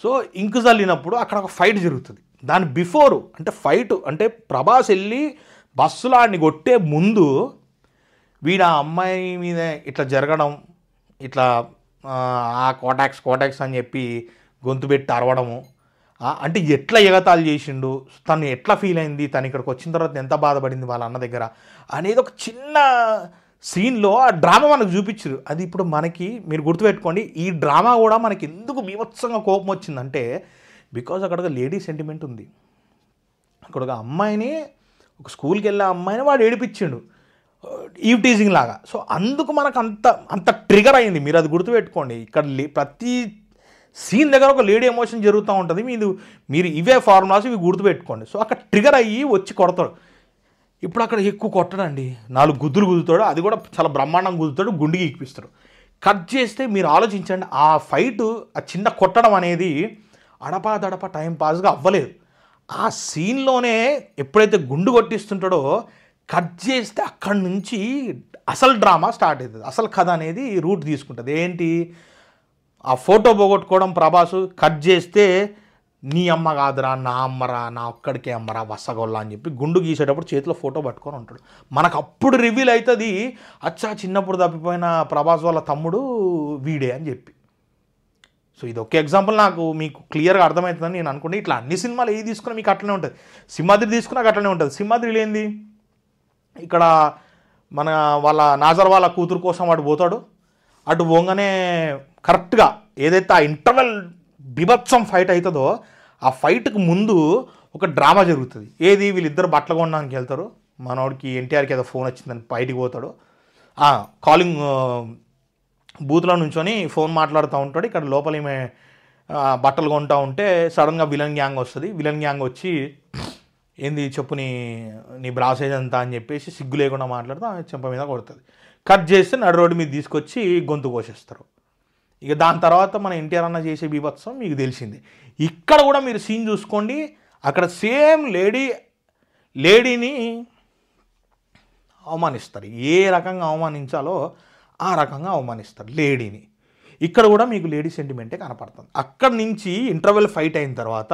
సో ఇంకు చల్లినప్పుడు అక్కడ ఒక ఫైట్ జరుగుతుంది. దాని బిఫోరు అంటే ఫైట్ అంటే ప్రభాస్ వెళ్ళి బస్సులో ఆడిని కొట్టే ముందు వీడు ఆ అమ్మాయి మీద ఇట్లా జరగడం, ఇట్లా ఆ కోటాక్స్ అని చెప్పి గొంతు పెట్టి అరవడము, అంటే ఎట్లా ఎగతాళి చేసిండు, తను ఎట్లా ఫీల్ అయింది, తను ఇక్కడికి వచ్చిన తర్వాత ఎంత బాధపడింది వాళ్ళ అన్న దగ్గర అనేది ఒక చిన్న సీన్లో ఆ డ్రామా మనకు చూపించారు. అది ఇప్పుడు మనకి మీరు గుర్తుపెట్టుకోండి, ఈ డ్రామా కూడా మనకి ఎందుకు బీభత్సంగా కోపం వచ్చిందంటే బికాజ్ అక్కడ ఒక లేడీ సెంటిమెంట్ ఉంది. అక్కడ ఒక అమ్మాయిని, ఒక స్కూల్కి వెళ్ళే అమ్మాయిని వాడు ఏడిపించిండు ఈవ్ టీజింగ్ లాగా. సో అందుకు మనకు అంత ట్రిగర్ అయింది. మీరు అది గుర్తుపెట్టుకోండి. ఇక్కడ ప్రతి సీన్ దగ్గర ఒక లేడీ ఎమోషన్ జరుగుతూ ఉంటుంది. మీరు ఇవే ఫార్ములాస్ ఇవి గుర్తుపెట్టుకోండి. సో అక్కడ ట్రిగర్ అయ్యి వచ్చి కొడతాడు. ఇప్పుడు అక్కడ ఎక్కువ కొట్టడండి, 4 గుద్దులు గుద్దుతాడు, అది కూడా చాలా బ్రహ్మాండంగా గుద్దుతాడు, గుండికి ఇప్పిస్తాడు. కట్ చేస్తే మీరు ఆలోచించండి, ఆ ఫైటు ఆ చిన్న కొట్టడం అనేది అడపా టైం పాస్గా అవ్వలేదు. ఆ సీన్లోనే ఎప్పుడైతే గుండు కొట్టిస్తుంటాడో కట్ చేస్తే అక్కడి నుంచి అసలు డ్రామా స్టార్ట్ అవుతుంది. అసలు కథ అనేది రూట్ తీసుకుంటుంది. ఏంటి, ఆ ఫోటో పోగొట్టుకోవడం ప్రభాసు, కట్ చేస్తే నీ అమ్మ కాదురా, నా అమ్మరా, నా ఒక్కడికే అమ్మరా వసగొల్ల అని చెప్పి గుండు గీసేటప్పుడు చేతిలో ఫోటో పట్టుకొని ఉంటాడు. మనకు అప్పుడు రివీల్ అవుతుంది, అచ్చా చిన్నప్పుడు తప్పిపోయిన ప్రభాస్ వాళ్ళ తమ్ముడు వీడే అని చెప్పి. సో ఇది ఒక ఎగ్జాంపుల్, మీకు క్లియర్గా అర్థమవుతుందని నేను అనుకుంటే. ఇట్లా అన్ని సినిమాలు ఏది తీసుకున్నా మీకు అట్లనే ఉంటుంది. సింహాద్రి తీసుకున్నాక అట్లనే ఉంటుంది. సింహాద్రిలో ఏంది, ఇక్కడ మన వాళ్ళ నాజర్ వాళ్ళ కూతురు కోసం వాడు పోతాడు. అటు పోగానే కరెక్ట్గా ఏదైతే ఆ ఇంటర్వెల్ బిభత్సం ఫైట్ అవుతుందో ఆ ఫైట్కి ముందు ఒక డ్రామా జరుగుతుంది. ఏది, వీళ్ళిద్దరు బట్టలు కొనడానికి వెళ్తారు. మనోడికి ఎన్టీఆర్కి ఏదో ఫోన్ వచ్చిందని బయటికి పోతాడు. కాలింగ్ బూత్లో నుంచొని ఫోన్ మాట్లాడుతూ ఉంటాడు. ఇక్కడ లోపల ఈమె బట్టలు కొంటూ ఉంటే సడన్గా విలన్ గ్యాంగ్ వస్తుంది. విలన్ గ్యాంగ్ వచ్చి ఏంది చెప్పు నీ బ్రాసేజ్ అంతా అని చెప్పేసి సిగ్గు లేకుండా మాట్లాడుతూ చెంప మీద కొడుతుంది. కట్ చేస్తే నడు రోడ్డు మీద తీసుకొచ్చి గొంతు కోసేస్తారు. ఇక దాని తర్వాత మన ఎన్టీఆర్ అన్న చేసే బీభత్సం మీకు తెలిసింది. ఇక్కడ కూడా మీరు సీన్ చూసుకోండి, అక్కడ సేమ్ లేడీని అవమానిస్తారు. ఏ రకంగా అవమానించాలో ఆ రకంగా అవమానిస్తారు లేడీని. ఇక్కడ కూడా మీకు లేడీ సెంటిమెంటే కనపడుతుంది. అక్కడి నుంచి ఇంటర్వెల్ ఫైట్ అయిన తర్వాత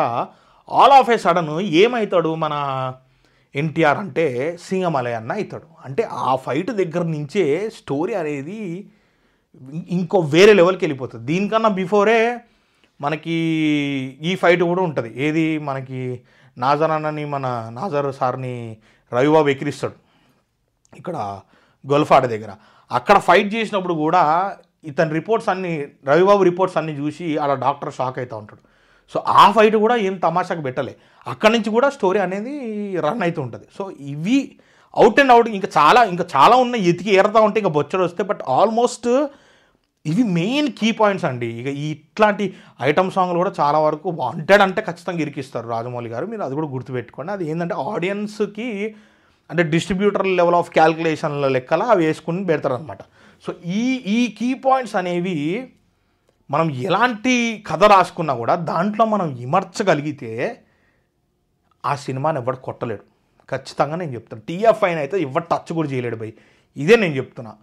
ఆల్ ఆఫ్ ఏ సడన్ ఏమవుతాడు మన ఎన్టీఆర్ అంటే సింగమలై అన్న అవుతాడు. అంటే ఆ ఫైట్ దగ్గర నుంచే స్టోరీ అనేది ఇంకో వేరే లెవెల్కి వెళ్ళిపోతుంది. దీనికన్నా బిఫోరే మనకి ఈ ఫైట్ కూడా ఉంటుంది. ఏది, మనకి నాజర్ అన్నని మన నాజర్ సార్ని రవిబాబు ఎక్కిరిస్తాడు ఇక్కడ గొల్ఫాడ దగ్గర. అక్కడ ఫైట్ చేసినప్పుడు కూడా ఇతని రిపోర్ట్స్ అన్నీ, రవిబాబు రిపోర్ట్స్ అన్నీ చూసి అలా డాక్టర్ షాక్ అవుతూ ఉంటాడు. సో ఆ ఫైట్ కూడా ఏం తమాషాకు పెట్టలే. అక్కడి నుంచి కూడా స్టోరీ అనేది రన్ అవుతూ ఉంటుంది. సో ఇవి అవుట్ అండ్ అవుట్ ఇంకా చాలా ఉన్నాయి, ఎతికి ఏరుతూ ఉంటే ఇంకా బొచ్చడు వస్తే. బట్ ఆల్మోస్ట్ ఇవి మెయిన్ కీ పాయింట్స్ అండి. ఇక ఇట్లాంటి ఐటమ్ సాంగ్లు కూడా చాలా వరకు వాంటెడ్ అంటే ఖచ్చితంగా ఇరికిస్తారు రాజమౌళి గారు. మీరు అది కూడా గుర్తుపెట్టుకోండి. అది ఏంటంటే ఆడియన్స్కి అంటే డిస్ట్రిబ్యూటర్ లెవెల్ ఆఫ్ క్యాల్కులేషన్ల లెక్కల అవి వేసుకుని పెడతారనమాట. సో ఈ కీ పాయింట్స్ అనేవి మనం ఎలాంటి కథ రాసుకున్నా కూడా దాంట్లో మనం విమర్చగలిగితే ఆ సినిమాని ఎవడు కొట్టలేడు. ఖచ్చితంగా నేను చెప్తాను. టీఎఫ్ఐని అయితే ఎవరు టచ్ కూడా చేయలేడు బై. ఇదే నేను చెప్తున్నా.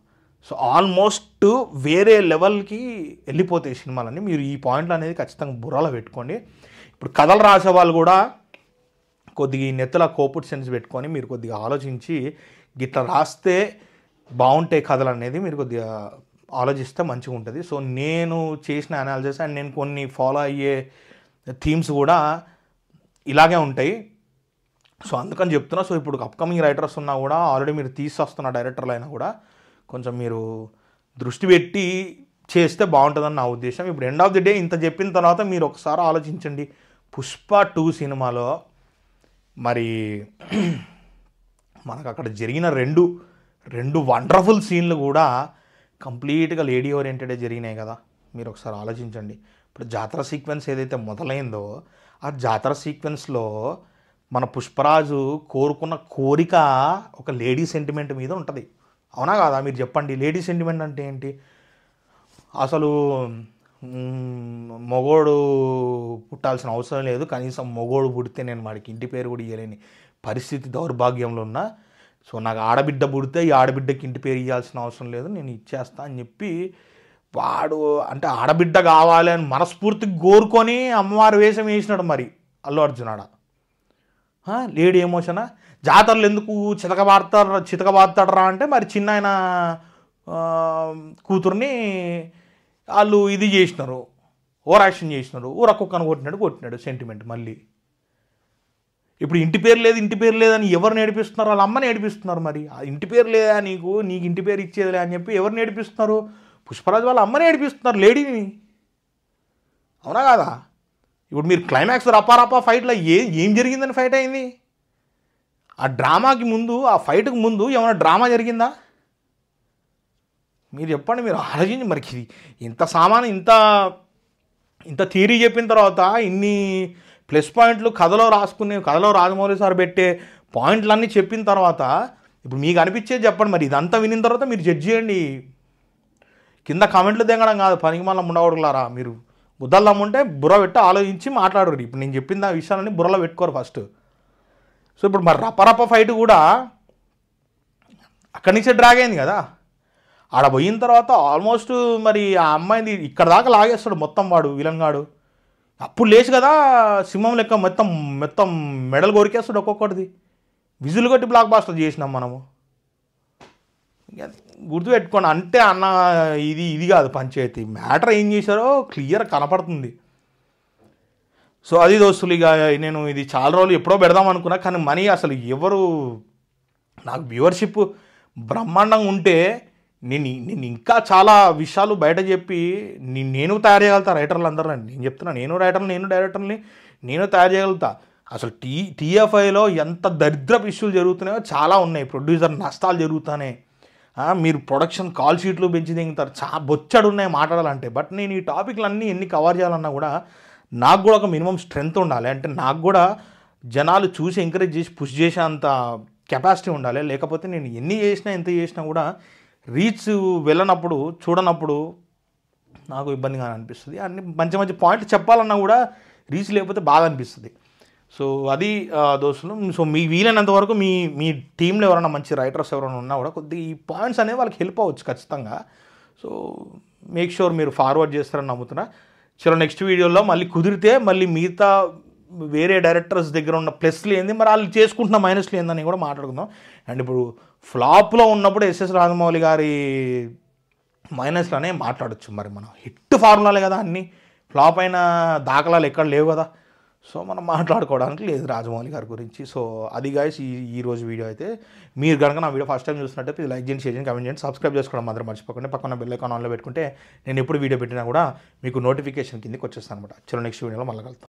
సో ఆల్మోస్ట్ వేరే లెవెల్కి వెళ్ళిపోతాయి సినిమాలన్నీ. మీరు ఈ పాయింట్లు అనేది ఖచ్చితంగా బుర్రలో పెట్టుకోండి. ఇప్పుడు కథలు రాసే వాళ్ళు కూడా కొద్దిగా ఈ నెత్తల కోపుట్ సెన్స్ పెట్టుకొని మీరు కొద్దిగా ఆలోచించి గిట్లా రాస్తే బాగుంటాయి కథలు అనేది మీరు కొద్దిగా ఆలోచిస్తే మంచిగా ఉంటుంది. సో నేను చేసిన అనాలిసిస్ అండ్ నేను కొన్ని ఫాలో అయ్యే థీమ్స్ కూడా ఇలాగే ఉంటాయి. సో అందుకని చెప్తున్నా. సో ఇప్పుడు అప్కమింగ్ రైటర్స్ ఉన్నా కూడా, ఆల్రెడీ మీరు తీసుకొస్తున్న డైరెక్టర్లు అయినా కూడా కొంచెం మీరు దృష్టి పెట్టి చేస్తే బాగుంటుందని నా ఉద్దేశం. ఇప్పుడు ఎండ్ ఆఫ్ ది డే ఇంత చెప్పిన తర్వాత మీరు ఒకసారి ఆలోచించండి. పుష్ప 2 సినిమాలో మరి మనకు అక్కడ జరిగిన రెండు వండర్ఫుల్ సీన్లు కూడా కంప్లీట్గా లేడీ ఓరియంటెడే జరిగినాయి కదా. మీరు ఒకసారి ఆలోచించండి. ఇప్పుడు జాతర సీక్వెన్స్ ఏదైతే మొదలైందో ఆ జాతర సీక్వెన్స్లో మన పుష్పరాజు కోరుకున్న కోరిక ఒక లేడీ సెంటిమెంట్ మీద ఉంటుంది. అవునా కాదా? మీరు చెప్పండి. లేడీ సెంటిమెంట్ అంటే ఏంటి? అసలు మొగోడు పుట్టాల్సిన అవసరం లేదు, కనీసం మొగోడు పుడితే నేను వాడికి ఇంటి పేరు కూడా ఇవ్వలేని పరిస్థితి దౌర్భాగ్యంలో ఉన్నా, సో నాకు ఆడబిడ్డ పుడితే ఈ ఆడబిడ్డకి ఇంటి పేరు ఇవ్వాల్సిన అవసరం లేదు, నేను ఇచ్చేస్తా అని చెప్పి వాడు అంటే ఆడబిడ్డ కావాలి అని మనస్ఫూర్తిగా కోరుకొని అమ్మవారి వేషం వేసినాడు. మరి అల్లు అర్జున్ ఆడ లేడీ ఎమోషనా? జాతరలు ఎందుకు చితకబారుతాడరా అంటే మరి చిన్న ఆయన కూతుర్ని వాళ్ళు ఇది చేసినారు, ఓవర్ యాక్షన్ చేసినారు, ఊరకొక్కను కొట్టినాడు సెంటిమెంట్. మళ్ళీ ఇప్పుడు ఇంటి పేరు లేదని ఎవరు నేర్పిస్తున్నారు? వాళ్ళ అమ్మని నేర్పిస్తున్నారు. మరి ఇంటి పేరు లేదా నీకు ఇంటి పేరు ఇచ్చేదిలే అని చెప్పి ఎవరు నేర్పిస్తున్నారు? పుష్పరాజు వాళ్ళ అమ్మని నేర్పిస్తున్నారు లేడీని. అవునా కాదా? ఇప్పుడు మీరు క్లైమాక్స్ రపారపా ఫైట్లో ఏం జరిగిందని ఫైట్ అయింది? ఆ డ్రామాకి ముందు, ఆ ఫైట్కి ముందు ఏమైనా డ్రామా జరిగిందా? మీరు చెప్పండి, మీరు ఆలోచించి. మరి ఇంత సామాను ఇంత థియరీ చెప్పిన తర్వాత ఇన్ని ప్లస్ పాయింట్లు కథలో రాజమౌళి సార్ పెట్టే పాయింట్లన్నీ చెప్పిన తర్వాత ఇప్పుడు మీకు అనిపించేది చెప్పండి. మరి ఇదంతా వినిన తర్వాత మీరు జడ్జ్ చేయండి. కింద కామెంట్లు దిగడం కాదు, పనికి మళ్ళీ ఉండకూడలారా. మీరు బుద్ధలు దమ్ముంటే బుర్ర పెట్టి ఆలోచించి మాట్లాడరు. ఇప్పుడు నేను చెప్పిన విషయాలన్నీ బుర్రలో పెట్టుకోరు ఫస్ట్. సో ఇప్పుడు మరి రపరప ఫైట్ కూడా అక్కడి నుంచే డ్రాగ్ అయింది కదా. ఆడ పోయిన తర్వాత ఆల్మోస్ట్ మరి ఆ అమ్మాయిని ఇక్కడ దాకా లాగేస్తాడు మొత్తం వాడు విలన్ గాడు. అప్పుడు లేచి కదా సింహం లెక్క మొత్తం మెడలు కొరికేస్తాడు ఒక్కొక్కటిది. విజులు కొట్టి బ్లాక్ బాస్టర్ చేసినాం మనము. గుర్తుపెట్టుకోండి. అంటే అన్న ఇది కాదు పంచాయతీ, మ్యాటర్ ఏం చేశారో క్లియర్ కనపడుతుంది. సో అది దోస్తులు, ఇక నేను ఇది చాలా రోజులు ఎప్పుడో పెడదాం అనుకున్నా, కానీ మనీ అసలు ఎవరు నాకు వ్యూవర్షిప్ బ్రహ్మాండంగా ఉంటే నేను ఇంకా చాలా విషయాలు బయట చెప్పి నేను తయారు చేయగలుగుతా. రైటర్లు అందరూ నేను చెప్తున్నా, నేను డైరెక్టర్ని నేను తయారు చేయగలుగుతా. అసలు టీఎఫ్ఐలో ఎంత దరిద్రపు ఇష్యూలు జరుగుతున్నాయో చాలా ఉన్నాయి. ప్రొడ్యూసర్ నష్టాలు జరుగుతున్నాయి. మీరు ప్రొడక్షన్ కాల్ షీట్లు పెంచి దిగుతారు, బొచ్చడు ఉన్నాయి మాట్లాడాలంటే. బట్ నేను ఈ టాపిక్లన్నీ ఎన్ని కవర్ చేయాలన్నా కూడా నాకు కూడా ఒక మినిమం స్ట్రెంగ్త్ ఉండాలి. అంటే నాకు కూడా జనాలు చూసి ఎంకరేజ్ చేసి పుష్ చేసే అంత కెపాసిటీ ఉండాలి. లేకపోతే నేను ఎంత చేసినా కూడా రీచ్ వెళ్ళనప్పుడు చూడనప్పుడు నాకు ఇబ్బందిగా అనిపిస్తుంది. అన్ని మంచి పాయింట్లు చెప్పాలన్నా కూడా రీచ్ లేకపోతే బాగా అనిపిస్తుంది. సో అది దోస్తులు. సో మీ వీలైనంత వరకు మీ టీంలో ఎవరైనా మంచి రైటర్స్ ఎవరైనా ఉన్నా కూడా కొద్దిగా ఈ పాయింట్స్ అనేవి వాళ్ళకి హెల్ప్ అవ్వచ్చు ఖచ్చితంగా. సో మేక్ షూర్ మీరు ఫార్వర్డ్ చేస్తారని నమ్ముతున్నా. చలో నెక్స్ట్ వీడియోలో మళ్ళీ కుదిరితే మళ్ళీ మిగతా వేరే డైరెక్టర్స్ దగ్గర ఉన్న ప్లస్లు ఏంది, మరి వాళ్ళు చేసుకుంటున్న మైనస్లు ఏందని కూడా మాట్లాడుకుందాం. అండ్ ఇప్పుడు ఫ్లాప్లో ఉన్నప్పుడు ఎస్ఎస్ రాజమౌళి గారి మైనస్లు మాట్లాడచ్చు. మరి మనం హిట్ ఫార్ములాలే కదా, అన్నీ ఫ్లాప్ అయిన దాఖలాలు ఎక్కడ లేవు కదా. సో మనం మాట్లాడుకోవడానికి లేదు రాజమౌళి గారి గురించి. సో అది గైస్ ఈ రోజు వీడియో అయితే. మీరు కనుక నా వీడియో ఫస్ట్ టైం చూసినట్టయితే ఇది లైక్ చేయండి, షేర్ చేయండి, కమెంట్ చేయండి, సబ్స్క్రైబ్ చేసుకోవడం మాత్రం మర్చిపోకండి. పక్కన బెల్ ఐకాన్ ఆన్లో పెట్టుకుంటే నేను ఎప్పుడు వీడియో పెట్టినా కూడా మీకు నోటిఫికేషన్ కిందకి వచ్చేస్తాను అనమాట. చలో నెక్స్ట్ వీడియోలో మళ్ళీ కలుద్దాం.